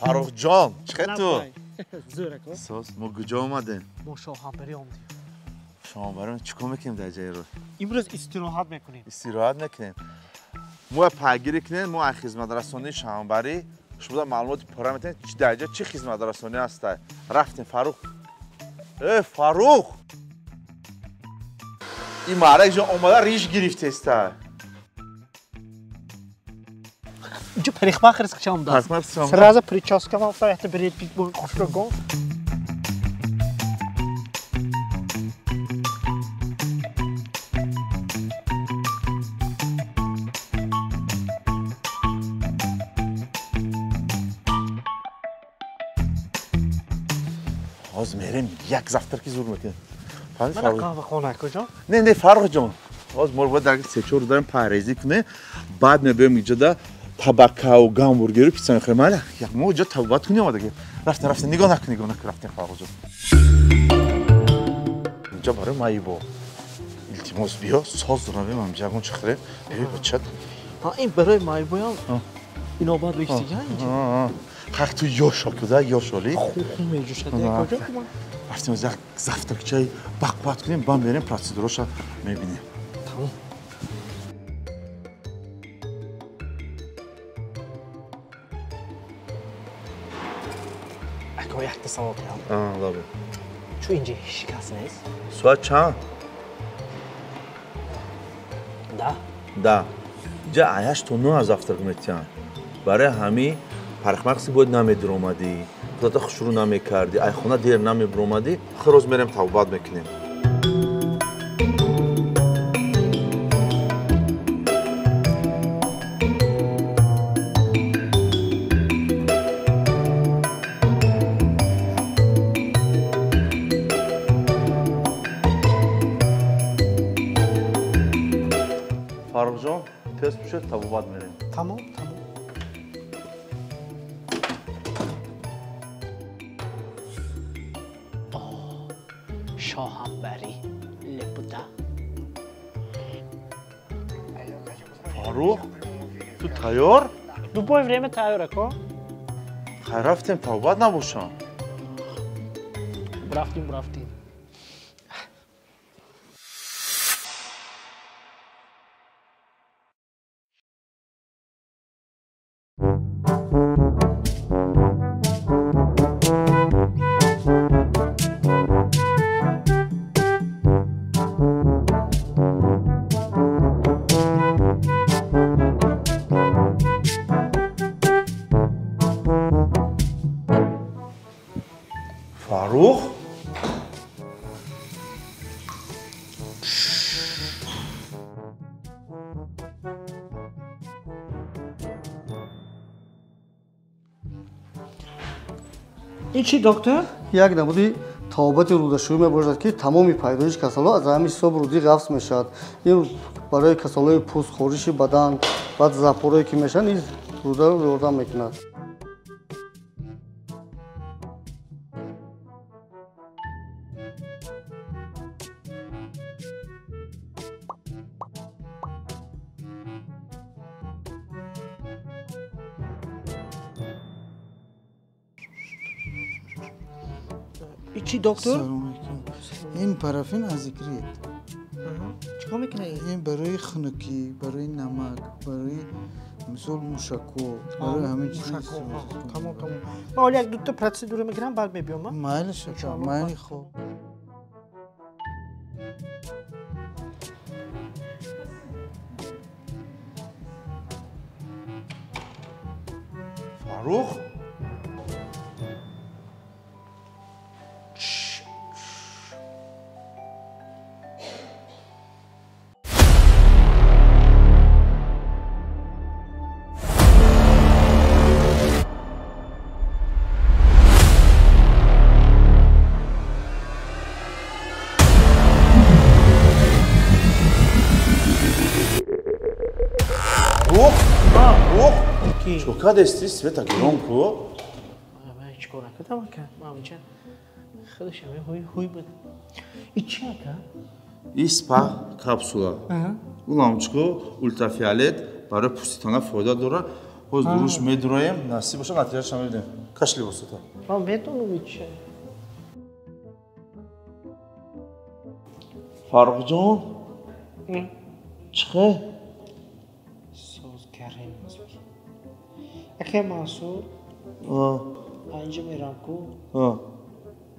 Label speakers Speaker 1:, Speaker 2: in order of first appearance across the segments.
Speaker 1: فاروق جان چقدر تو؟
Speaker 2: زوره که
Speaker 1: ساز ما کجا اومدیم؟
Speaker 2: ما شاهنبری آمدیم
Speaker 1: شاهنبری چیکار میکنیم در جای رو؟
Speaker 2: امروز استراحت میکنیم
Speaker 1: استراحت میکنیم ما پیگیری کنیم ما از خدمت رسانی شاهنبری شما معلومات پاره میتین در جای چه خدمت رسانی هست رفتیم فاروق فاروق این معرک جان اومده ریش گرفته است
Speaker 2: اینجا پریخماخر است که شما داد سرازه پریچاسکا و فایت برید پیک بول خوش رو گم
Speaker 1: باز میریم یک زفتر که زور میکنه
Speaker 2: من قهوه خانه کجا؟
Speaker 1: نه فاروق جان باز ما باید در سه چهار داریم پایریزی کنه بعد میبریم اینجا در طبقه و گامبورگر و پیتزا میخوریم ماله یک ما اینجا توبت کنیم دیگه رفتیم نگاه نکن رفتیم فاروق جان اینجا برای مایی با التماس بیا ساز دارم من جوان چخره ببین بچت
Speaker 2: این برای مایی بایم اینا باید بایستی اینجا
Speaker 1: خاک تو یا شاکده یا شالی
Speaker 2: خوب میجو شده کجا
Speaker 1: رفتیم از یک زفترچه بقبت کنیم بام بریم پروسیدورش میبینیم
Speaker 2: تمام اکا یک تصور کنم
Speaker 1: لابه
Speaker 2: چون اینجا هیچ کس نیست
Speaker 1: ساعت چند؟ 10 اینجا 8 تا 9 از زفتر میتین برای همین پرخمقسی باید نمیدر اومدی خودت شروع نمیکردی ای خونه دیر نمیبر اومدی خروز میریم توبت میکنیم فاروق جان تست بشه توبت میریم
Speaker 2: تمام شاهنبری لپوتا
Speaker 1: فاروق تو تیار؟
Speaker 2: любое время تیاره کن
Speaker 1: خیر رفتیم توبت نباشم
Speaker 2: رفتیم
Speaker 1: فاروق
Speaker 2: این چی دکتر؟
Speaker 3: یک نمودی توبت رودشویی میباشد که تمامی پیدایش کسال‌ها از همین حساب رودی حفظ میشد. این برای کسال‌های پوست خورش بدن بعد زپورایی که میشن این روده رو یordam میکند.
Speaker 2: چی دکتر؟
Speaker 4: سلام علیکم. این پارافین ازیکریه.
Speaker 2: چیکار میکنه
Speaker 4: این برای خنکی، برای نمک، برای مثل موشکو، برای همه چیز.
Speaker 2: تمام. ما حالا یک دو تا پروسیدور میگیرم بعد میبیام.
Speaker 4: مایل شما، مایل خوب.
Speaker 1: فاروق چوکاد استریس به تگرام کو
Speaker 2: من هیچ کار نکردم که مامچن خودش هم هوی بود این چیه که
Speaker 1: این سپا کپسولا اون لامچکو اولترافیولت برای پوستتان فایده داره باز دروش میدرایم نصیب باشه نتیجهش هم ببینیم کاش لباسو تا
Speaker 2: من بدونم چه
Speaker 1: فاروق جان چه
Speaker 2: سوز کریم مسئول اگه مسئول اینجا میرم کو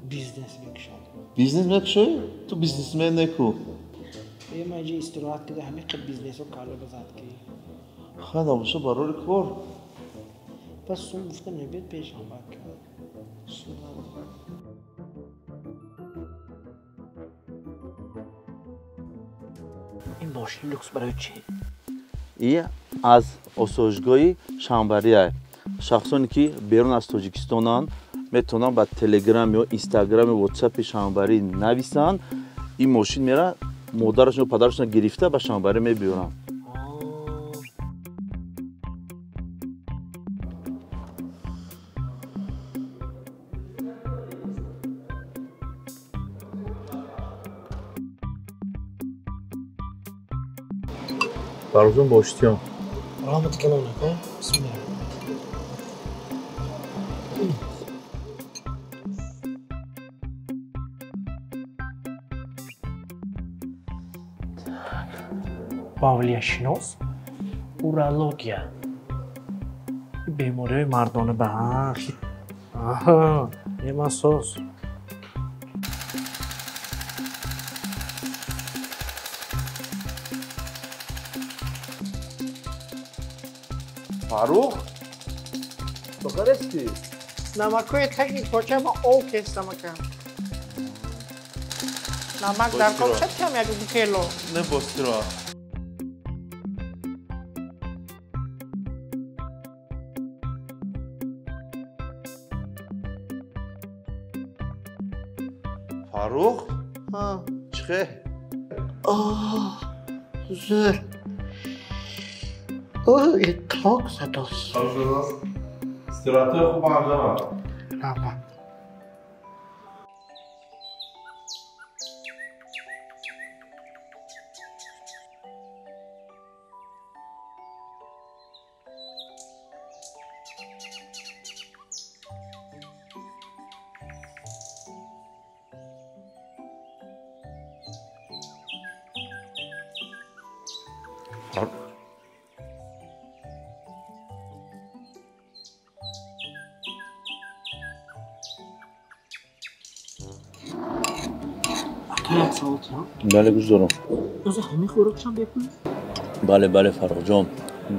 Speaker 2: بیزنس میکشم
Speaker 1: بیزنس میکشی؟ تو بیزنسمن نکو
Speaker 2: یه من اینجا استراحت کده همه قد بیزنس رو کالو بزد که
Speaker 1: خدا باشه برای کار
Speaker 2: پس سون گفتم نبید پیشم باید این ماشین لوکس برای چی؟
Speaker 1: این از آسایشگاه شنبریه شخصانی که بیرون از تاجیکستانن میتونن با تلگرام یا اینستاگرام و واتساپ شنبری نویسن این ماشین میره مادرشون و پدرشون گرفته به شنبری میبرن براتون باشتیم
Speaker 2: رحمت کنم نکن بسم الله باولیا شناس اورولوژیا بیماری مردانه بخش آها یه مساس
Speaker 1: فاروق بخیر هستی؟
Speaker 2: نمکوی تکی پاچه ما او کس نمکم نمک در کام شد کم یک کیلو
Speaker 1: نه باستی را فاروق چه؟
Speaker 2: زر این تاک صداست
Speaker 1: استراحت خوب انجام
Speaker 2: نمک یک ساعت
Speaker 1: بله گوش دارم
Speaker 2: از همه خوراکشان بکنی؟
Speaker 1: بله فاروق جان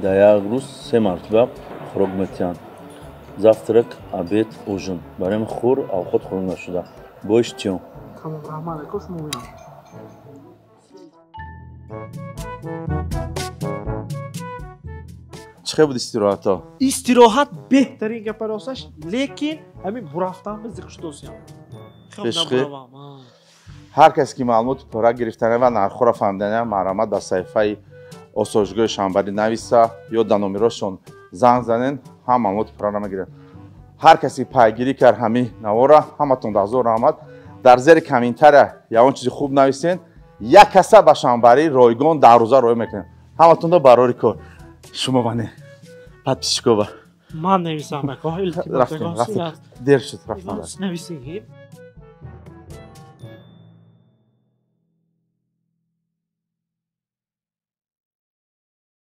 Speaker 1: در یک روز 3 مرتبه خوراک میتین завтрак обед ужин برای خور اوقات خورده نشده باش تیون
Speaker 2: Tamam Rahman koş mu uyan?
Speaker 1: چه بود استراحتا
Speaker 2: استراحت بهترین گپ راستش لیکن همین برفتن به زیقش دوستیم
Speaker 1: عشقی هر کسی که معلومات پورا گرفتنه و نرخ را فهمیدنه مرامت به صفحه آسایشگاه شنبری نویسه یا در نمره‌شون زنگ زنین هم معلومات پورا را میگیرن هر کسی پیگیری کرد همین نوارا همتون در زور رحمت در زیر کامنتر یا اون چیزی خوب نویسین یک کسا به شنبری رایگان در روزه رای میکنین همتون دا برای کار شما بانه
Speaker 2: من نویسم بکن
Speaker 1: رفتیم دیر شد رفتیم
Speaker 2: نویسیم